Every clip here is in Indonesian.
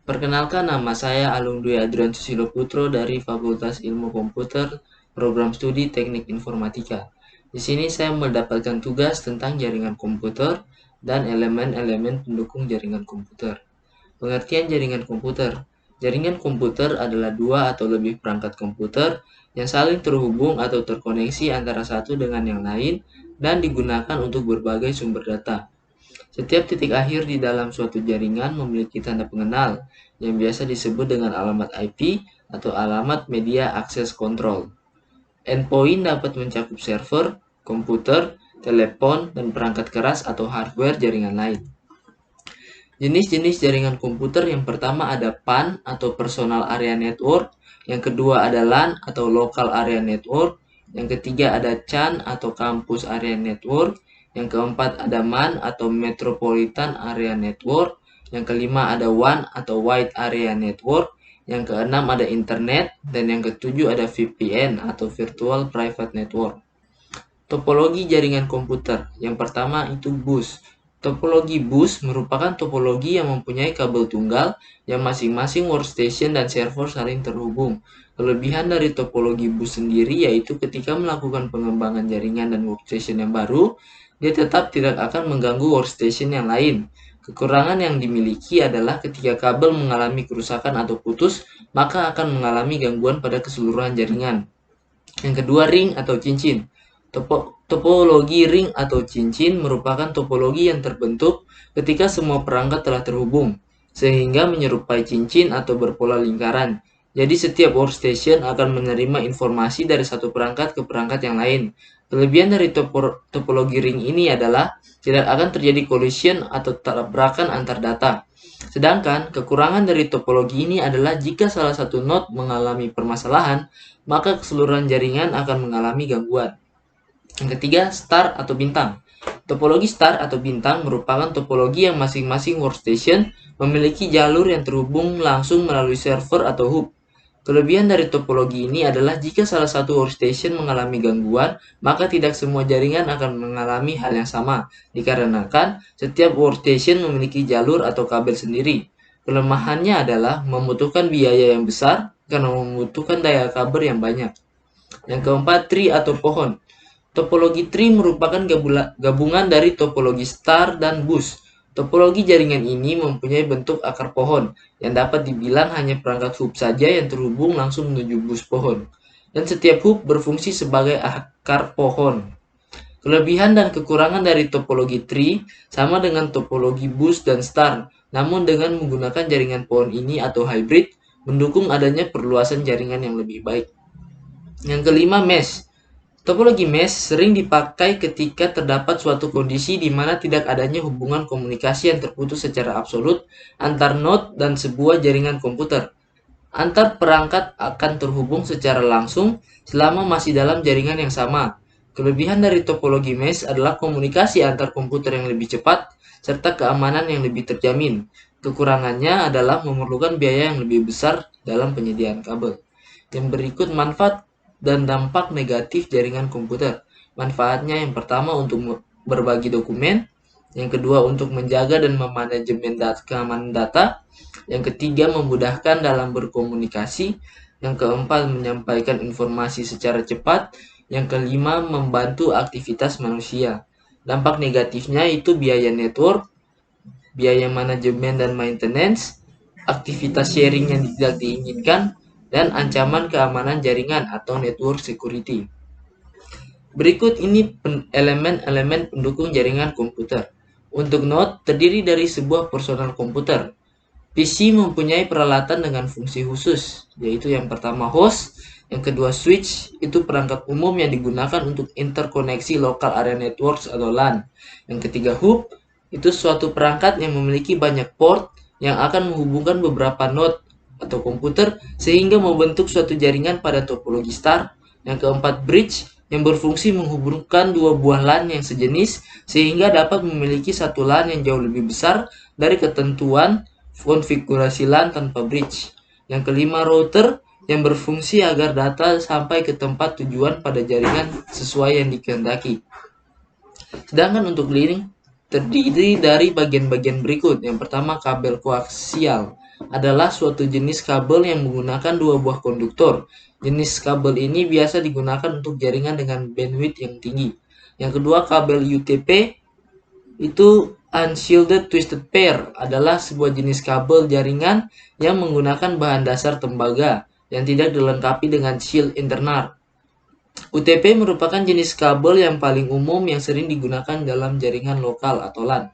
Perkenalkan, nama saya Alung Dwi Adrian Susilo Putro dari Fakultas Ilmu Komputer, Program Studi Teknik Informatika. Di sini saya mendapatkan tugas tentang jaringan komputer dan elemen-elemen pendukung jaringan komputer. Pengertian jaringan komputer. Jaringan komputer adalah dua atau lebih perangkat komputer yang saling terhubung atau terkoneksi antara satu dengan yang lain dan digunakan untuk berbagai sumber data. Setiap titik akhir di dalam suatu jaringan memiliki tanda pengenal yang biasa disebut dengan alamat IP atau alamat media access control. Endpoint dapat mencakup server, komputer, telepon, dan perangkat keras atau hardware jaringan lain. Jenis-jenis jaringan komputer yang pertama ada PAN atau Personal Area Network, yang kedua ada LAN atau Local Area Network, yang ketiga ada CAN atau Campus Area Network, yang keempat ada MAN atau Metropolitan Area Network, yang kelima ada WAN atau Wide Area Network, yang keenam ada Internet, dan yang ketujuh ada VPN atau Virtual Private Network. Topologi jaringan komputer. Yang pertama itu bus. Topologi bus merupakan topologi yang mempunyai kabel tunggal yang masing-masing workstation dan server saling terhubung. Kelebihan dari topologi bus sendiri yaitu ketika melakukan pengembangan jaringan dan workstation yang baru, dia tetap tidak akan mengganggu workstation yang lain. Kekurangan yang dimiliki adalah ketika kabel mengalami kerusakan atau putus, maka akan mengalami gangguan pada keseluruhan jaringan. Yang kedua, ring atau cincin. Topologi ring atau cincin merupakan topologi yang terbentuk ketika semua perangkat telah terhubung, sehingga menyerupai cincin atau berpola lingkaran. Jadi setiap workstation akan menerima informasi dari satu perangkat ke perangkat yang lain. Kelebihan dari topologi ring ini adalah tidak akan terjadi collision atau tabrakan antar data. Sedangkan kekurangan dari topologi ini adalah jika salah satu node mengalami permasalahan, maka keseluruhan jaringan akan mengalami gangguan. Yang ketiga, star atau bintang. Topologi star atau bintang merupakan topologi yang masing-masing workstation memiliki jalur yang terhubung langsung melalui server atau hub. Kelebihan dari topologi ini adalah jika salah satu workstation mengalami gangguan, maka tidak semua jaringan akan mengalami hal yang sama, dikarenakan setiap workstation memiliki jalur atau kabel sendiri. Kelemahannya adalah membutuhkan biaya yang besar karena membutuhkan daya kabel yang banyak. Yang keempat, tree atau pohon. Topologi tree merupakan gabungan dari topologi star dan bus. Topologi jaringan ini mempunyai bentuk akar pohon, yang dapat dibilang hanya perangkat hub saja yang terhubung langsung menuju bus pohon. Dan setiap hub berfungsi sebagai akar pohon. Kelebihan dan kekurangan dari topologi tree sama dengan topologi bus dan star, namun dengan menggunakan jaringan pohon ini atau hybrid, mendukung adanya perluasan jaringan yang lebih baik. Yang kelima, mesh. Topologi mesh sering dipakai ketika terdapat suatu kondisi di mana tidak adanya hubungan komunikasi yang terputus secara absolut antar node dan sebuah jaringan komputer. Antar perangkat akan terhubung secara langsung selama masih dalam jaringan yang sama. Kelebihan dari topologi mesh adalah komunikasi antar komputer yang lebih cepat serta keamanan yang lebih terjamin. Kekurangannya adalah memerlukan biaya yang lebih besar dalam penyediaan kabel. Yang berikut manfaat dan dampak negatif jaringan komputer. Manfaatnya yang pertama untuk berbagi dokumen, yang kedua untuk menjaga dan memanajemen keamanan data, yang ketiga memudahkan dalam berkomunikasi, yang keempat menyampaikan informasi secara cepat, yang kelima membantu aktivitas manusia. Dampak negatifnya itu biaya network, biaya manajemen dan maintenance, aktivitas sharing yang tidak diinginkan, dan ancaman keamanan jaringan atau network security. Berikut ini elemen-elemen pendukung jaringan komputer. Untuk node terdiri dari sebuah personal komputer. PC mempunyai peralatan dengan fungsi khusus, yaitu yang pertama host, yang kedua switch, itu perangkat umum yang digunakan untuk interkoneksi local area networks atau LAN. Yang ketiga hub, itu suatu perangkat yang memiliki banyak port yang akan menghubungkan beberapa node atau komputer sehingga membentuk suatu jaringan pada topologi star. Yang keempat bridge, yang berfungsi menghubungkan dua buah LAN yang sejenis sehingga dapat memiliki satu LAN yang jauh lebih besar dari ketentuan konfigurasi LAN tanpa bridge. Yang kelima router, yang berfungsi agar data sampai ke tempat tujuan pada jaringan sesuai yang dikehendaki. Sedangkan untuk link terdiri dari bagian-bagian berikut. Yang pertama kabel koaksial. adalah suatu jenis kabel yang menggunakan dua buah konduktor. Jenis kabel ini biasa digunakan untuk jaringan dengan bandwidth yang tinggi. Yang kedua, kabel UTP itu unshielded twisted pair adalah sebuah jenis kabel jaringan yang menggunakan bahan dasar tembaga yang tidak dilengkapi dengan shield internal. UTP merupakan jenis kabel yang paling umum yang sering digunakan dalam jaringan lokal atau LAN.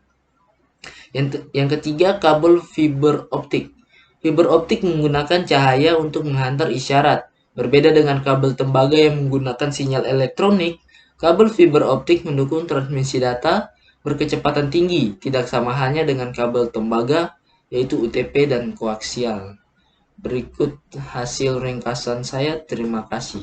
Yang ketiga, kabel fiber optik. Fiber optik menggunakan cahaya untuk menghantar isyarat. Berbeda dengan kabel tembaga yang menggunakan sinyal elektronik, kabel fiber optik mendukung transmisi data berkecepatan tinggi, tidak sama halnya dengan kabel tembaga, yaitu UTP dan koaksial. Berikut hasil ringkasan saya, terima kasih.